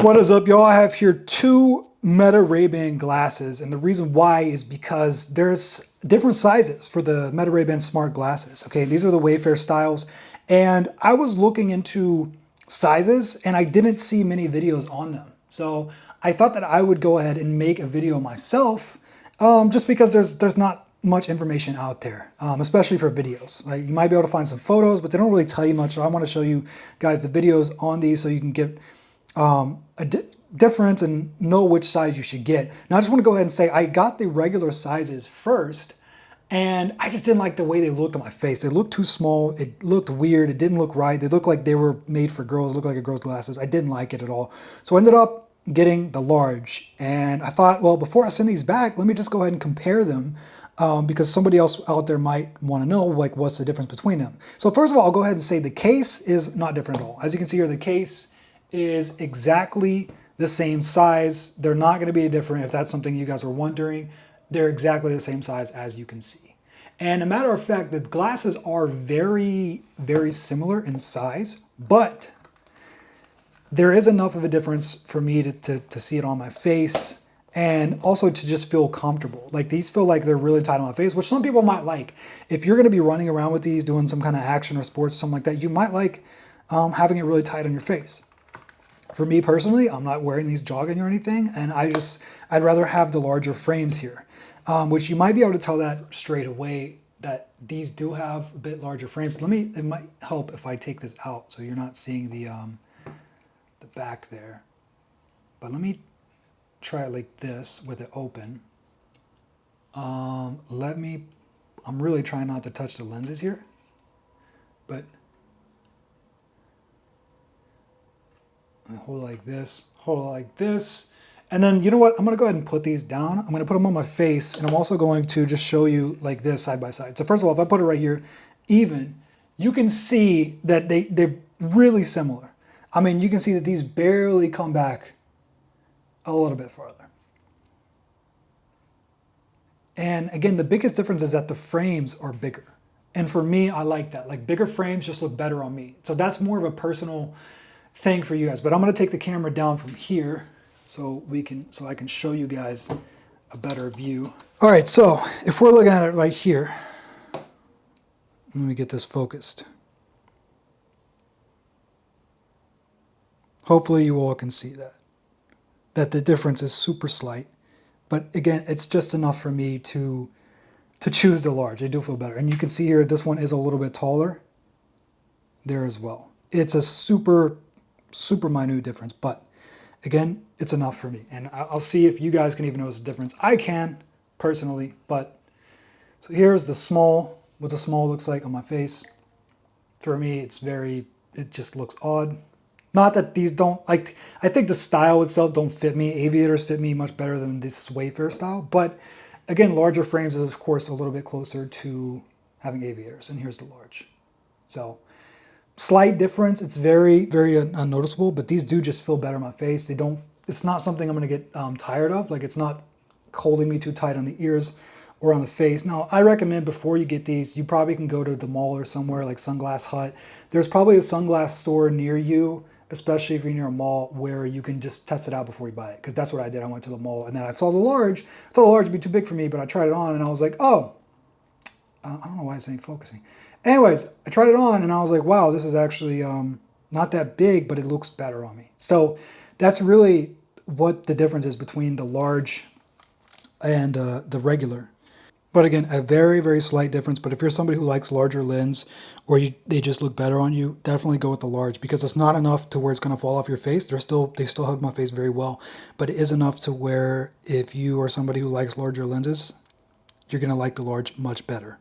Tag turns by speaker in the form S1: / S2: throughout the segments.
S1: What is up, y'all? I have here two Meta Ray-Ban glasses, and the reason why is because there's different sizes for the Meta Ray-Ban smart glasses. Okay, these are the Wayfair styles, and I was looking into sizes and I didn't see many videos on them. So I thought that I would go ahead and make a video myself, just because there's not much information out there, especially for videos. Right? You might be able to find some photos, but they don't really tell you much. So I want to show you guys the videos on these so you can get a difference and know which size you should get. Now I just want to go ahead and say I got the regular sizes first, and I just didn't like the way they looked on my face. They looked too small. It looked weird. It didn't look right. They looked like they were made for girls. It looked like a girl's glasses. I didn't like it at all. So I ended up getting the large, and I thought, well, before I send these back, let me just go ahead and compare them, because somebody else out there might want to know, like, what's the difference between them. So first of all, I'll go ahead and say the case is not different at all. As you can see here, the case is exactly the same size. They're not going to be different if that's something you guys were wondering. They're exactly the same size, as you can see. And a matter of fact, the glasses are very, very similar in size, but there is enough of a difference for me to see it on my face and also to just feel comfortable. Like, these feel like they're really tight on my face, which some people might like. If you're going to be running around with these, doing some kind of action or sports, something like that, you might like having it really tight on your face. For me personally, I'm not wearing these jogging or anything, and I'd rather have the larger frames here, which you might be able to tell that straight away, that these do have a bit larger frames. It might help if I take this out so you're not seeing the back there. But let me try it like this with it open. I'm really trying not to touch the lenses here, but hold it like this, hold it like this. And then, you know what? I'm going to go ahead and put these down. I'm going to put them on my face, and I'm also going to just show you like this side by side. So first of all, if I put it right here, even, you can see that they're really similar. I mean, you can see that these barely come back a little bit farther. And again, the biggest difference is that the frames are bigger. And for me, I like that. Like, bigger frames just look better on me. So that's more of a personal thing for you guys. But I'm going to take the camera down from here so I can show you guys a better view. All right, so if we're looking at it right here, let me get this focused. Hopefully you all can see that the difference is super slight. But again, it's just enough for me to choose the large. I do feel better. And you can see here, this one is a little bit taller there as well. It's a super, super minute difference, but again, it's enough for me. And I'll see if you guys can even notice the difference. I can, personally, but so here's the small, what the small looks like on my face. For me, it just looks odd. Not that these don't, like, I think the style itself don't fit me. Aviators fit me much better than this Wayfair style. But again, larger frames is, of course, a little bit closer to having aviators. And here's the large. So slight difference. It's very, very unnoticeable, but these do just feel better on my face. It's not something I'm going to get tired of. Like, it's not holding me too tight on the ears or on the face. Now, I recommend before you get these, you probably can go to the mall or somewhere like Sunglass Hut. There's probably a sunglass store near you, especially if you're near a mall, where you can just test it out before you buy it. Because that's what I did. I went to the mall and then I saw the large. I thought the large would be too big for me, but I tried it on and I was like, oh, I don't know why it's saying focusing. Anyways, I tried it on and I was like, wow, this is actually not that big, but it looks better on me. So that's really what the difference is between the large and the regular. But again, a very, very slight difference. But if you're somebody who likes larger lens, or they just look better on you, definitely go with the large, because it's not enough to where it's going to fall off your face. They still hug my face very well, but it is enough to where if you are somebody who likes larger lenses, you're going to like the large much better.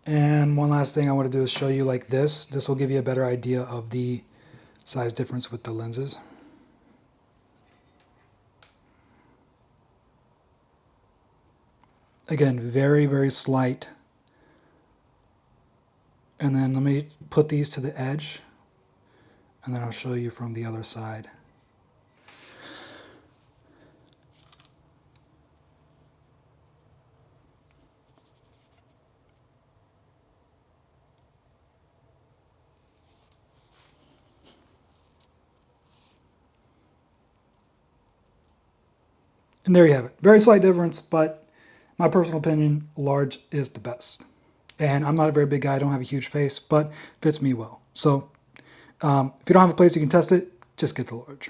S1: And one last thing I want to do is show you like this. This will give you a better idea of the size difference with the lenses. Again, very, very slight. And then let me put these to the edge, and then I'll show you from the other side. And there you have it. Very slight difference, but my personal opinion, large is the best. And I'm not a very big guy. I don't have a huge face, but fits me well. So if you don't have a place you can test it, just get the large.